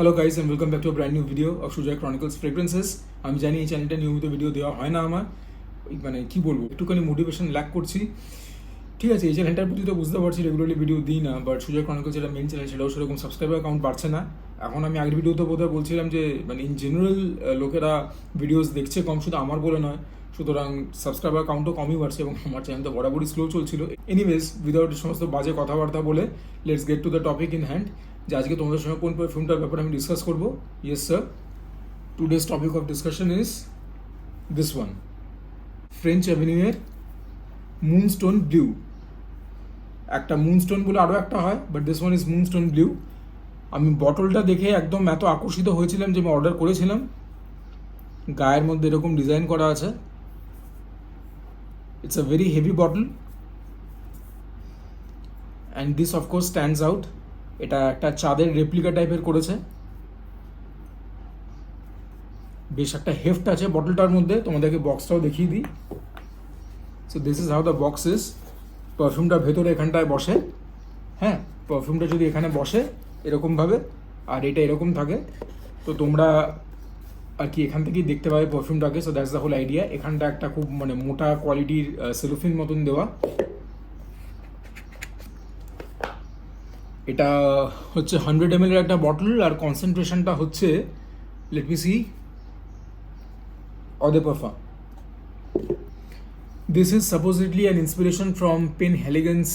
Hello guys and welcome back to brand new video of Sujoy chronicles fragrances. আমি জানি এই চ্যানেলটা নিয়মিত ভিডিও দেওয়া হয় না আমার, মানে কি বলবো, একটুখানি মোটিভেশন ল্যাক করছি। ঠিক আছে, এই চ্যানেলটার প্রতি তো বুঝতে পারছি রেগুলারলি ভিডিও দিই না, বাট সুজয় ক্রনিকলস যেটা মেন চ্যানেল সেটাও সেরকম সাবস্ক্রাইবার অ্যাকাউন্ট বাড়ছে না। এখন আমি আগের ভিডিওতে বোধহয় বলছিলাম যে মানে ইন জেনারেল লোকেরা ভিডিওস দেখছে কম, শুধু আমার বলে নয়, সুতরাং সাবস্ক্রাইবার কাউন্টও কমই বাড়ছে এবং আমার চ্যানেল তো বরাবরই স্লো চলছিল। এনিওয়েজ, উইদাউট সমস্ত বাজে কথাবার্তা বলে let's get to the topic in hand, যে আজকে তোমাদের সঙ্গে কোন পারফিউমটার ব্যাপারে আমি ডিসকাস করবো। Yes sir, today's topic of discussion is this one, French অ্যাভিনিউয়ের মুনস্টোন ব্লিউ। একটা মুনস্টোন বলে আরও একটা হয়, but this one is moonstone bleu. আমি বটলটা দেখে একদম এত আকর্ষিত হয়েছিলাম যে আমি অর্ডার করেছিলাম। গায়ের মধ্যে এরকম ডিজাইন করা আছে। It's a very heavy bottle and this of course stands out. এটা একটা চাঁদের রেপ্লিকা টাইপের করেছে, বেশ একটা হেফট আছে বটলটার মধ্যে। তোমাদেরকে বক্সটাও দেখিয়ে দিই। So this is how the box is. পারফিউমটা ভেতরে এখানটায় বসে, হ্যাঁ, পারফিউমটা যদি এখানে বসে এরকমভাবে, আর এটা এরকম থাকে, তো তোমরা আর কি এখান থেকেই দেখতে পাবে পারফিউমটাকে। So that's the whole idea. এখানটা একটা খুব মানে মোটা কোয়ালিটির সেলোফিন মতন দেওয়া। এটা হচ্ছে 100 ml এর একটা বটল, আর কনসেন্ট্রেশনটা হচ্ছে, let me see, Eau de Parfum. This is supposedly an inspiration from Penhaligon's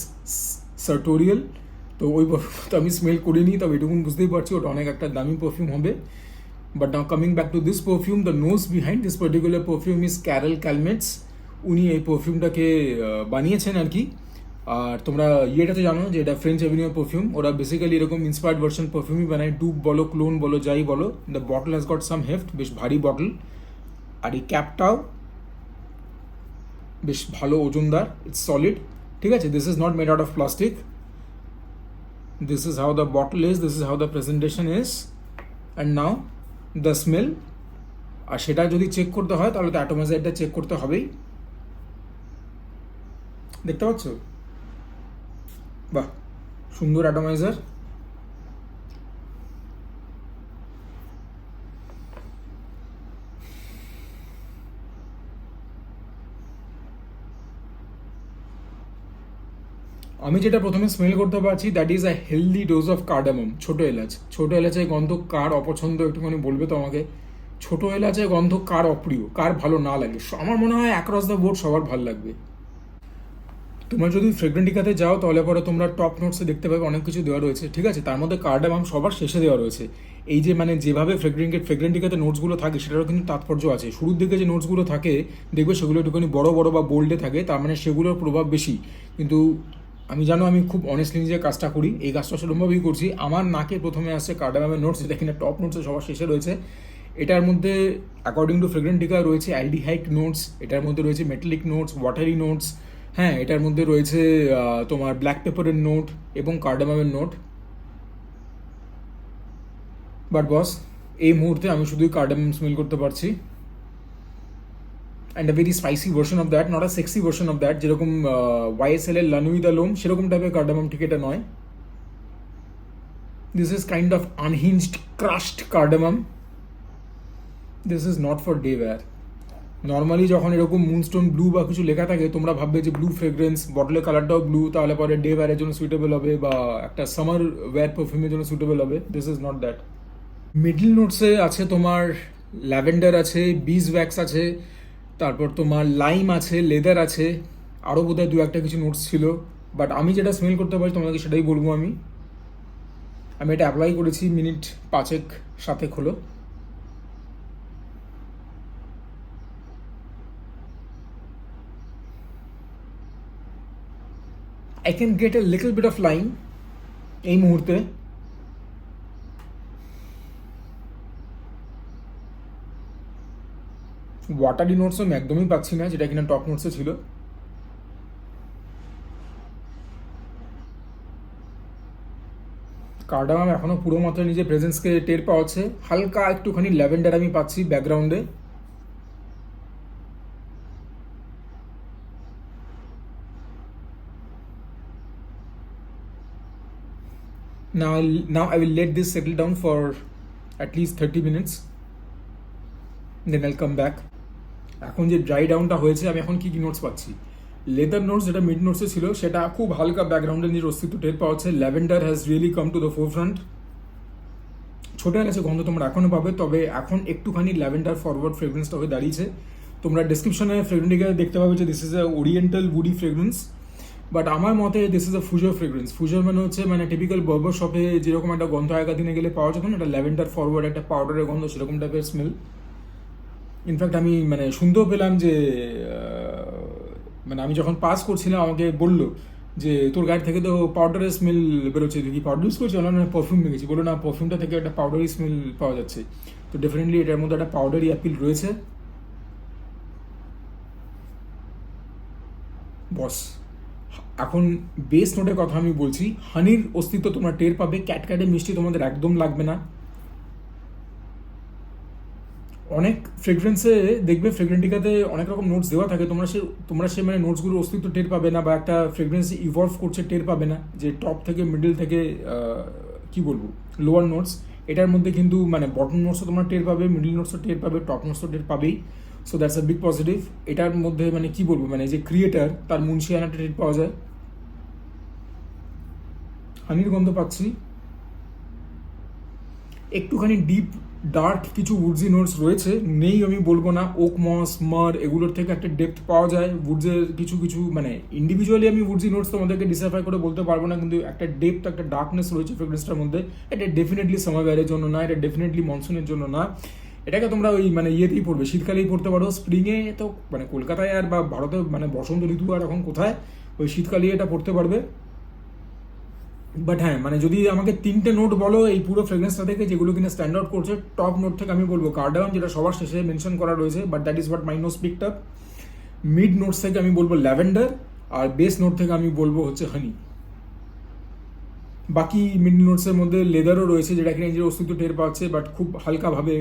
Sartorial. তো ওই পারফিউম তো আমি স্মেল করিনি, তবে এটুকুন বুঝতেই পারছি ওটা অনেক একটা দামি পারফিউম হবে। But now coming back to this perfume, the nose behind this particular perfume is Carel Calmets. উনি এই পারফিউমটাকে বানিয়েছেন আর কি। আর তোমরা ইয়েটাতে জানো যে এটা ফ্রেঞ্চ অ্যাভিনিউ পারফিউম। ওরা বেসিক্যালি এরকম ইন্সপায়ার্ড ভার্সন পারফিউমই বানায়, ডুব বলো, ক্লোন বলো, যাই বলো। The bottle has got some heft, বেশ ভারী বটল। আর এই ক্যাপটাও বেশ ভালো ওজনদার, ইটস সলিড। ঠিক আছে, this is not made out of plastic. This is how the bottle is, this is how the presentation is. And now the smell. আর সেটা যদি চেক করতে হয় তাহলে তো অ্যাটোমাইজারটা চেক করতে হবেই। দেখতে পাচ্ছ? বাহ, সুন্দর অ্যাটোমাইজার। আমি যেটা প্রথমে স্মেল করতে পারছি, that is a healthy dose of cardamom. ছোটো এলাচ। ছোটো এলাচের গন্ধ কার অপছন্দ একটুখানি বলবে তো আমাকে। ছোটো এলাচের গন্ধ কার অপ্রিয়, কার ভালো না লাগে? আমার মনে হয় অ্যাক্রস দ্য বোর্ড সবার ভালো লাগবে। তোমরা যদি ফ্রেগ্রেন্টিকাতে যাও তাহলে পরে তোমরা টপ নোটসে দেখতে পাবে অনেক কিছু দেওয়া রয়েছে। ঠিক আছে, তার মধ্যে কার্ডামাম সবার শেষে দেওয়া রয়েছে। এই যে মানে যেভাবে ফ্রেগ্রেন্টিকাতে নোটসগুলো থাকে সেটারও কিন্তু তাৎপর্য আছে। শুরুর দিকে যে নোটসগুলো থাকে দেখবে সেগুলো একটুখানি বড় বড় বা বোল্ডে থাকে, তার মানে সেগুলোর প্রভাব বেশি। কিন্তু আমি জানো আমি খুব অনেস্টলি নিজের কাজটা করি, এই কাজটা সেরকমভাবেই করছি। আমার নাকে প্রথমে আসছে কার্ডামামের নোটস, যেটা কিনা টপ নোটসে সবার শেষে রয়েছে। এটার মধ্যে অ্যাকর্ডিং টু ফ্রেগ্রেন্টিকা রয়েছে অ্যালডিহাইড নোটস, এটার মধ্যে রয়েছে মেটালিক নোটস, ওয়াটারি নোটস, হ্যাঁ, এটার মধ্যে রয়েছে তোমার ব্ল্যাক পেপারের নোট এবং কার্ডামামের নোট। বাট বস, এই মুহূর্তে আমি শুধুই কার্ডামাম স্মেল করতে পারছি। And a very spicy version of that, not a sexy version of that, যেরকম YSL এর লানুই দ্য লোম সেরকম টাইপের কার্ডামাম, ঠিক এটা নয়। This is kind of unhinged crushed cardamom. This is not for day wear. Normally যখন এরকম মুনস্টোন ব্লু বা কিছু লেখা থাকে তোমরা ভাববে যে ব্লু ফ্রেগ্রেন্স, বটলের কালারটাও ব্লু, তাহলে পরে ডে ওয়্যারের জন্য সুইটেবল হবে বা একটা সামার ওয়্যার পারফিউমের জন্য সুইটেবল হবে। This is not that. Middle নোটসে আছে তোমার ল্যাভেন্ডার আছে, বিজ ওয়্যাক্স আছে, তারপর তোমার লাইম আছে, লেদার আছে, আরও বোধহয় দু একটা কিছু নোটস ছিল। বাট আমি যেটা স্মেল করতে পারি তোমাকে সেটাই বলবো। আমি এটা অ্যাপ্লাই করেছি মিনিট 5 সাথে হলো। I can get a little bit of lime এই মুহূর্তে। ওয়াটারি নোটস আমি একদমই পাচ্ছি না, যেটা কিনা টপ নোটসে ছিল। কার্ডামাম এখনো পুরো মাত্রায় নিজের প্রেজেন্সকে টের পাওয়াচ্ছে। হালকা একটুখানি ল্যাভেন্ডার আমি পাচ্ছি ব্যাকগ্রাউন্ডে। Now I will let this settle down for at least 30 minutes, দেন আইল কাম ব্যাক। এখন যে ড্রাই ডাউনটা হয়েছে, আমি এখন কি কি নোটস পাচ্ছি? লেদার নোটস যেটা মিড নোটসে ছিল সেটা খুব হালকা ব্যাকগ্রাউন্ডে নিজের অস্তিত্ব টের পাওয়া হচ্ছে। Lavender has really come to the forefront. ছোটো এলাচে গন্ধ তোমরা এখনও পাবে, তবে এখন একটুখানি ল্যাভেন্ডার ফরওয়ার্ড ফ্রেগরেন্সটা হয়ে দাঁড়িয়েছে। তোমরা ডিসক্রিপশনে ফ্রেগরেন্সটিকে দেখতে পাবে যে this is a oriental woody fragrance, but আমার মতে দিস ইজ আ ফুজোর ফ্রেগরেন্স। ফুজোর মানে হচ্ছে মানে টিপিক্যাল বর্বর শপে যেরকম একটা গন্ধ আগের দিনে গেলে পাওয়া যেত না, একটা ল্যাভেন্ডার ফরওয়ার্ড একটা পাউডারের গন্ধ, সেরকম টাইপের স্মেল। ইনফ্যাক্ট আমি মানে শুনতেও পেলাম যে মানে আমি যখন পাস করছিলাম আমাকে বললো যে তোর গাড়ি থেকে তো পাউডারের স্মেল বেরোচ্ছে, তুই কি পাউডার ইউজ করছি? বললাম না, পারফিউম নিয়েছি। বললো না, পারফিউমটা থেকে একটা পাউডারি স্মেল পাওয়া যাচ্ছে। তো ডেফিনেটলি এটার মধ্যে একটা পাউডারি অ্যাপিল রয়েছে। বস, এখন বেস নোটের কথা আমি বলছি। হানির অস্তিত্ব তোমরা টের পাবে, ক্যাটক্যাটে মিষ্টি তোমাদের একদম লাগবে না। অনেক ফ্রেগরেন্সে দেখবে ফ্রেগরেন্টিকাতে অনেক রকম নোটস দেওয়া থাকে, তোমরা সে মানে নোটসগুলোর অস্তিত্ব টের পাবে না, বা একটা ফ্রেগরেন্স ইভলভ করছে টের পাবে না, যে টপ থেকে মিডল থেকে কি বলবো লোয়ার নোটস। এটার মধ্যে কিন্তু মানে বটম নোটসও তোমরা টের পাবে, মিডল নোটসও টের পাবে, টপ নোটসও টের পাবেই। So that's a big positive. এটার মধ্যে মানে কি বলবো, মানে যে ক্রিয়েটার তার মুন্সিয়ানাটা টের পাওয়া যায়। হানির গন্ধ পাচ্ছি, একটুখানি ডিপ ডার্ক কিছু উডজি নোটস রয়েছে, নেই আমি বলবো না। ওক মস, মার, এগুলোর থেকে একটা ডেপথ পাওয়া যায়। উডসের কিছু কিছু মানে ইন্ডিভিজুয়ালি আমি উডজি নোটস তোমাদেরকে ডিসাইফাই করে বলতে পারবো না, কিন্তু একটা ডেপথ একটা ডার্কনেস রয়েছে ফ্রেগরেন্সটার মধ্যে। এটা ডেফিনেটলি সামারওয়্যারের জন্য না, এটা ডেফিনেটলি মনসুনের জন্য না। এটাকে তোমরা ওই মানে ইয়েতেই পড়বে, শীতকালেই পড়তে পারো। স্প্রিংয়ে তো মানে কলকাতায় আর বা ভারতে মানে বসন্ত ঋতু আর এখন কোথায়, ওই শীতকালেই এটা পড়তে পারবে। বাট হ্যাঁ, মানে যদি আমাকে 3টে নোট বলো এই পুরো ফ্রেগরেন্সটা থেকে যেগুলো কিনা স্ট্যান্ড আউট করছে, টপ নোট থেকে আমি বলবো কার্ডামাম, যেটা সবার শেষে মেনশন করা রয়েছে, but that is what my notes picked up. Mid notes থেকে আমি বলবো ল্যাভেন্ডার, আর বেস নোট থেকে আমি বলবো হচ্ছে হানি। বাকি মিড নোটসের মধ্যে লেদারও রয়েছে, যেটা কিনা নিজের অস্তিত্ব টের পাচ্ছে, বাট খুব হালকাভাবে।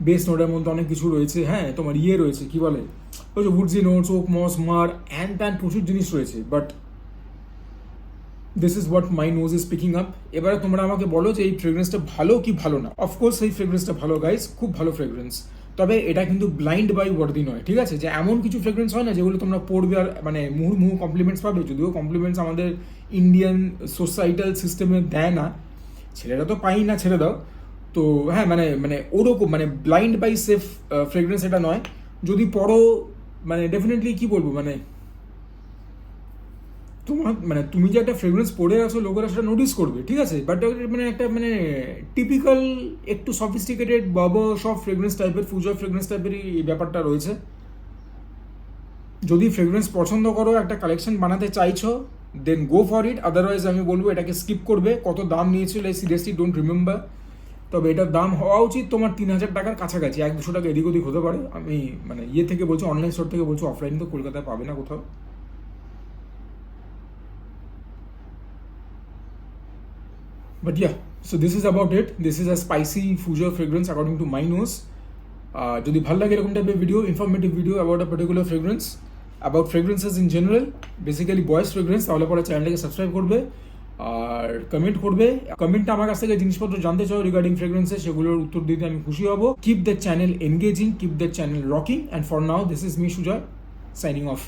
বেস নোটের মধ্যে অনেক কিছু রয়েছে, হ্যাঁ তোমার ইয়ে রয়েছে, কি বলে ওই যে উডজি নোটস, ওক মস, মার, অ্যান্ড প্যান, প্রচুর জিনিস রয়েছে, but this is what my nose is picking up. এবারে তোমরা আমাকে বলো যে এই ফ্রেগরেন্সটা ভালো কি ভালো না। অফকোর্স এই ফ্রেগরেন্সটা ভালো গাইজ, খুব ভালো ফ্রেগরেন্স, তবে এটা কিন্তু ব্লাইন্ড বাই ওয়ার্দি নয়, ঠিক আছে? যে এমন কিছু ফ্রেগরেন্স হয় না যেগুলো তোমরা পড়বে আর মানে মুহু কমপ্লিমেন্টস পাবে, যদিও কমপ্লিমেন্টস আমাদের ইন্ডিয়ান সোসাইটাল সিস্টেমে দেয় না, ছেলেরা তো পাই না, ছেড়ে দাও। তো হ্যাঁ, মানে মানে ওরকম মানে ব্লাইন্ড বাই সেফ ফ্রেগরেন্স এটা নয়। যদি পড়ো মানে ডেফিনেটলি কি বলবো, মানে তোমার মানে তুমি যে একটা ফ্রেগরেন্স পড়ে আছো, লোকেরা সেটা নোটিস করবে, ঠিক আছে? বাট মানে একটা মানে টিপিক্যাল একটু সফিস্টিকেটেড বাবো সব ফ্রেগরেন্স টাইপের, ফুজার ফ্রেগরেন্স টাইপেরই এই ব্যাপারটা রয়েছে। যদি ফ্রেগরেন্স পছন্দ করো, একটা কালেকশন বানাতে চাইছো, দেন গো ফর ইট। আদারওয়াইজ আমি বলবো এটাকে স্কিপ করবে। কত দাম নিয়েছিল আই সিরিয়াসলি ডোন্ট রিমেম্বার, তবে এটার দাম হওয়া উচিত তোমার 3000 টাকার কাছাকাছি। 100-200 টাকা এদিক ওদিক হতে পারে। আমি মানে ইয়ে থেকে বলছি, অনলাইন স্টোর থেকে বলছি, অফলাইন তো কলকাতায় পাবে না কোথাও। But yeah, so this is about it. This is a spicy Fusion fragrance according to my nose. যদি ভালো লাগে এরকম টাইপের video, informative video about a particular fragrance, about fragrances in general, basically boys fragrance, তাহলে পরে চ্যানেলটাকে subscribe করবে আর comment করবে। কমেন্টটা আমার কাছ থেকে জিনিসপত্র জানতে চাও রিগার্ডিং ফ্রেগরেন্সে, সেগুলোর উত্তর দিতে আমি খুশি হব। Keep that channel engaging, keep that channel rocking, and for now this is me Sujoy signing of.